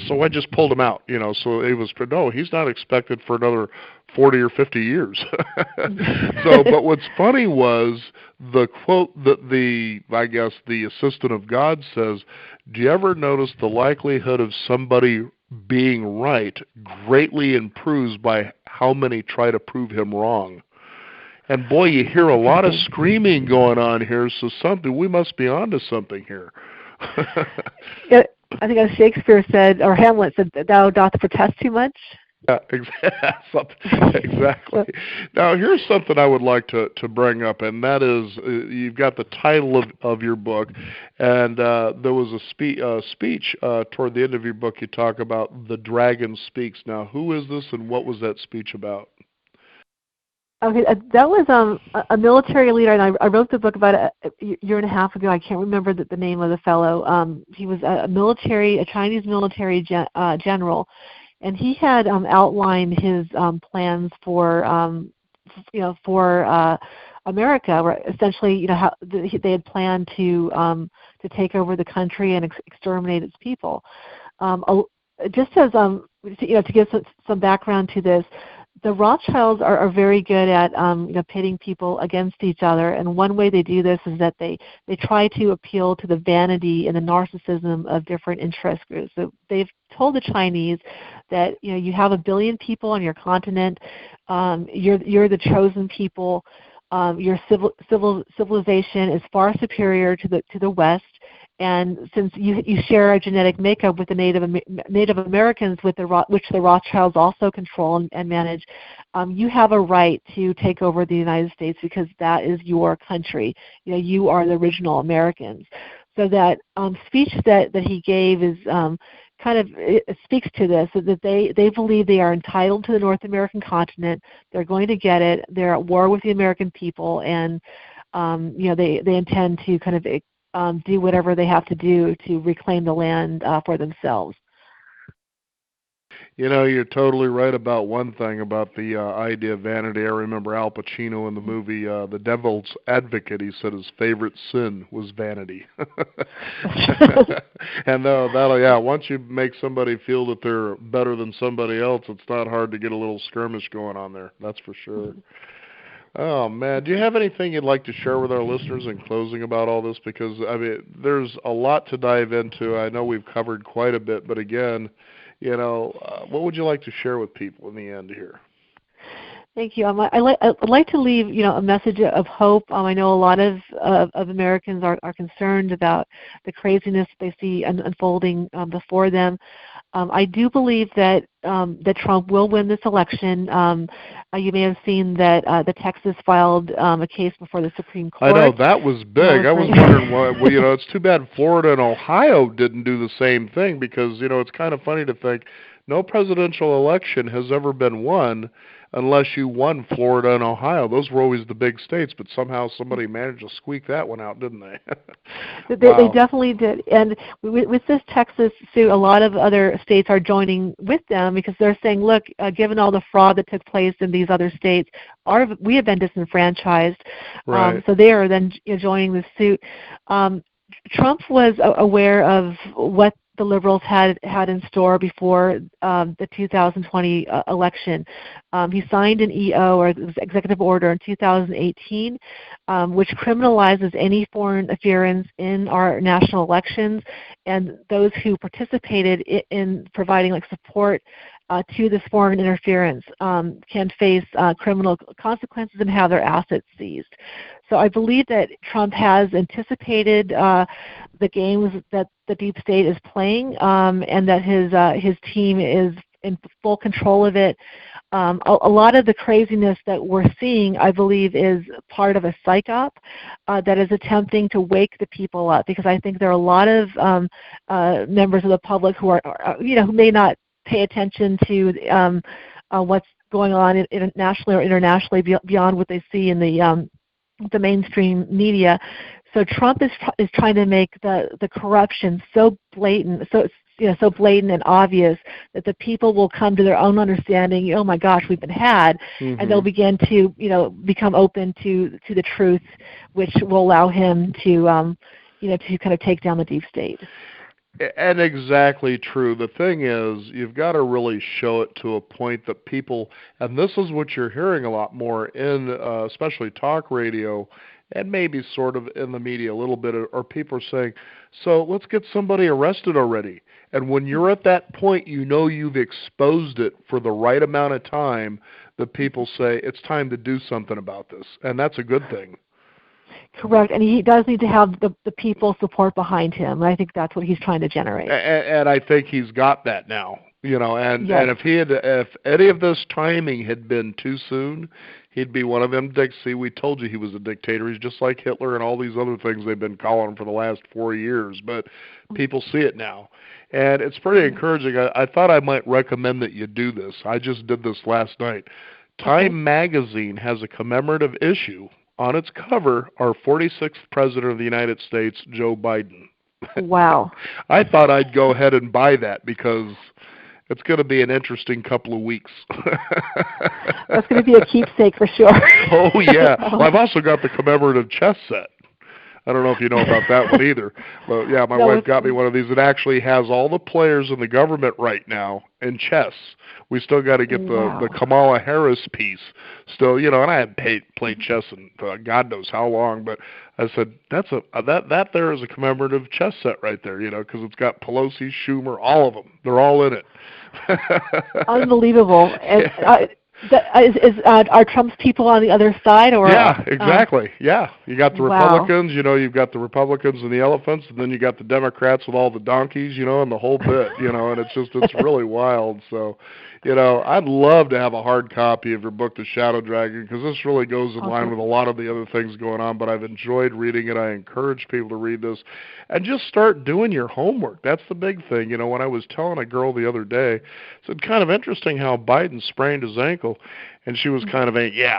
so I just pulled him out, so it was, no, he's not expected for another 40 or 50 years. But what's funny was the quote that the assistant of God says, do you ever notice the likelihood of somebody being right greatly improves by how many try to prove him wrong? And boy, you hear a lot of screaming going on here, so we must be onto something here. Yeah, I think as Shakespeare said, or Hamlet said, thou doth protest too much. Yeah, exactly. Now, here's something I would like to bring up, and that is you've got the title of your book, and there was a speech toward the end of your book. You talk about The Dragon Speaks. Now, who is this, and what was that speech about? Okay, that was a military leader, and I wrote the book about a year and a half ago. I can't remember the name of the fellow. He was a Chinese military general, and he had outlined his plans for America, where essentially, how they had planned to take over the country and exterminate its people. Just as to give some background to this. The Rothschilds are very good at pitting people against each other, and one way they do this is that they try to appeal to the vanity and the narcissism of different interest groups. So they've told the Chinese that you have 1 billion people on your continent, you're the chosen people, your civilization is far superior to the West. And since you share a genetic makeup with the Native Americans, which the Rothschilds also control and manage, you have a right to take over the United States because that is your country. You are the original Americans. So that speech that he gave is it speaks to this, so that they believe they are entitled to the North American continent. They're going to get it. They're at war with the American people, and they intend to do whatever they have to do to reclaim the land for themselves. You're totally right about one thing about the idea of vanity. I remember Al Pacino in the movie The Devil's Advocate. He said his favorite sin was vanity. And once you make somebody feel that they're better than somebody else, it's not hard to get a little skirmish going on there. That's for sure. Oh, man. Do you have anything you'd like to share with our listeners in closing about all this? Because, there's a lot to dive into. I know we've covered quite a bit, but again, what would you like to share with people in the end here? Thank you. I'd like to leave, a message of hope. I know a lot of Americans are concerned about the craziness they see unfolding before them. I do believe that that Trump will win this election. You may have seen that the Texas filed a case before the Supreme I know, Court. that was big. I was wondering why. Well, it's too bad Florida and Ohio didn't do the same thing, because it's kind of funny to think no presidential election has ever been won unless you won Florida and Ohio. Those were always the big states, but somehow somebody managed to squeak that one out, didn't they? They definitely did. And with this Texas suit, a lot of other states are joining with them, because they're saying, look, given all the fraud that took place in these other states, we have been disenfranchised. Right. So they are then joining the suit. Trump was aware of what the liberals had in store before the 2020 election. He signed an EO, or executive order, in 2018, which criminalizes any foreign interference in our national elections, and those who participated in providing support to this foreign interference can face criminal consequences and have their assets seized. So I believe that Trump has anticipated the games that the deep state is playing, and that his team is in full control of it. A lot of the craziness that we're seeing, I believe, is part of a psych op that is attempting to wake the people up, because I think there are a lot of members of the public who are who may not pay attention to what's going on nationally or internationally beyond what they see in the mainstream media. So Trump is trying to make the corruption so blatant, so blatant and obvious that the people will come to their own understanding. Oh my gosh, we've been had, and they'll begin to become open to the truth, which will allow him to to kind of take down the deep state. And exactly true. The thing is, you've got to really show it to a point that people, and this is what you're hearing a lot more in, especially talk radio, and maybe sort of in the media a little bit, or people are saying, so let's get somebody arrested already. And when you're at that point, you've exposed it for the right amount of time, that people say, it's time to do something about this. And that's a good thing. Correct, and he does need to have the people support behind him. And I think that's what he's trying to generate. And I think he's got that now. And yes. And if any of this timing had been too soon, he'd be one of them. See, we told you he was a dictator. He's just like Hitler and all these other things they've been calling him for the last 4 years. But people see it now, and it's pretty encouraging. I thought I might recommend that you do this. I just did this last night. Time magazine has a commemorative issue. On its cover, our 46th President of the United States, Joe Biden. Wow. I thought I'd go ahead and buy that, because it's going to be an interesting couple of weeks. That's going to be a keepsake for sure. Oh, yeah. Well, I've also got the commemorative chess set. I don't know if you know about that one either. But, yeah, my wife got me one of these. It actually has all the players in the government right now in chess. We still got to get the Kamala Harris piece still, and I haven't played chess in God knows how long, but I said, that there is a commemorative chess set right there, because it's got Pelosi, Schumer, all of them. They're all in it. Unbelievable. And, are Trump's people on the other side, or? Yeah, exactly. Yeah, you got the Republicans. You've got the Republicans and the elephants, and then you got the Democrats with all the donkeys. And the whole bit. And it's really wild. So, I'd love to have a hard copy of your book, The Shadow Dragon, because this really goes in line with a lot of the other things going on. But I've enjoyed reading it. I encourage people to read this, and just start doing your homework. That's the big thing. When I was telling a girl the other day, it's kind of interesting how Biden sprained his ankle, and she was kind of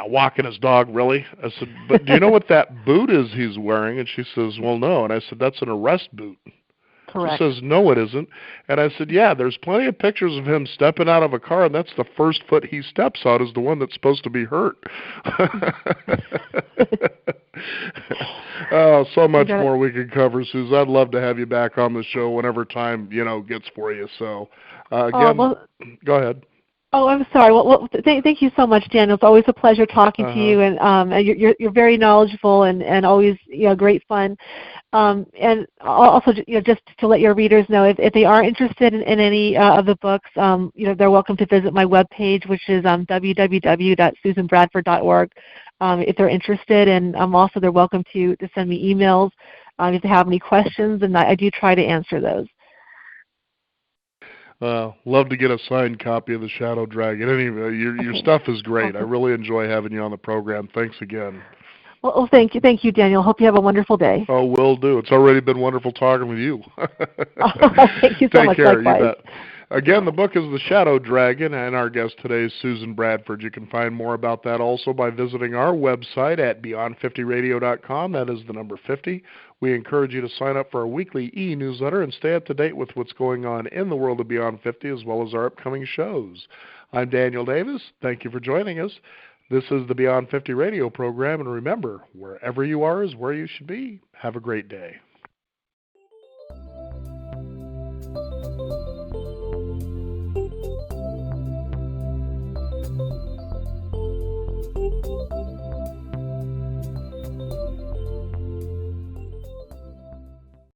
walking his dog, really? I said, but do you know what that boot is he's wearing? And she says, well, no. And I said, that's an arrest boot. Correct. She says, no, it isn't. And I said, yeah, there's plenty of pictures of him stepping out of a car, and that's the first foot he steps on is the one that's supposed to be hurt. Oh, so much more we could cover, Susan. I'd love to have you back on the show whenever time, gets for you. So, again, go ahead. Oh, I'm sorry. Well, thank you so much, Daniel. It's always a pleasure talking to you, and you're very knowledgeable and always great fun. And also, just to let your readers know, if they are interested in any of the books, they're welcome to visit my webpage, which is www.susanbradford.org. If they're interested, and also they're welcome to send me emails if they have any questions, and I do try to answer those. Love to get a signed copy of the Shadow Dragon. Anyway, your stuff is great. I really enjoy having you on the program. Thanks again. Well, thank you, Daniel. Hope you have a wonderful day. Oh, will do. It's already been wonderful talking with you. Thank you so Take much. care. You Likewise. bet. Again, the book is The Shadow Dragon, and our guest today is Susan Bradford. You can find more about that also by visiting our website at beyond50radio.com. That is the number 50. We encourage you to sign up for our weekly e-newsletter and stay up to date with what's going on in the world of Beyond 50 as well as our upcoming shows. I'm Daniel Davis. Thank you for joining us. This is the Beyond 50 radio program, and remember, wherever you are is where you should be. Have a great day.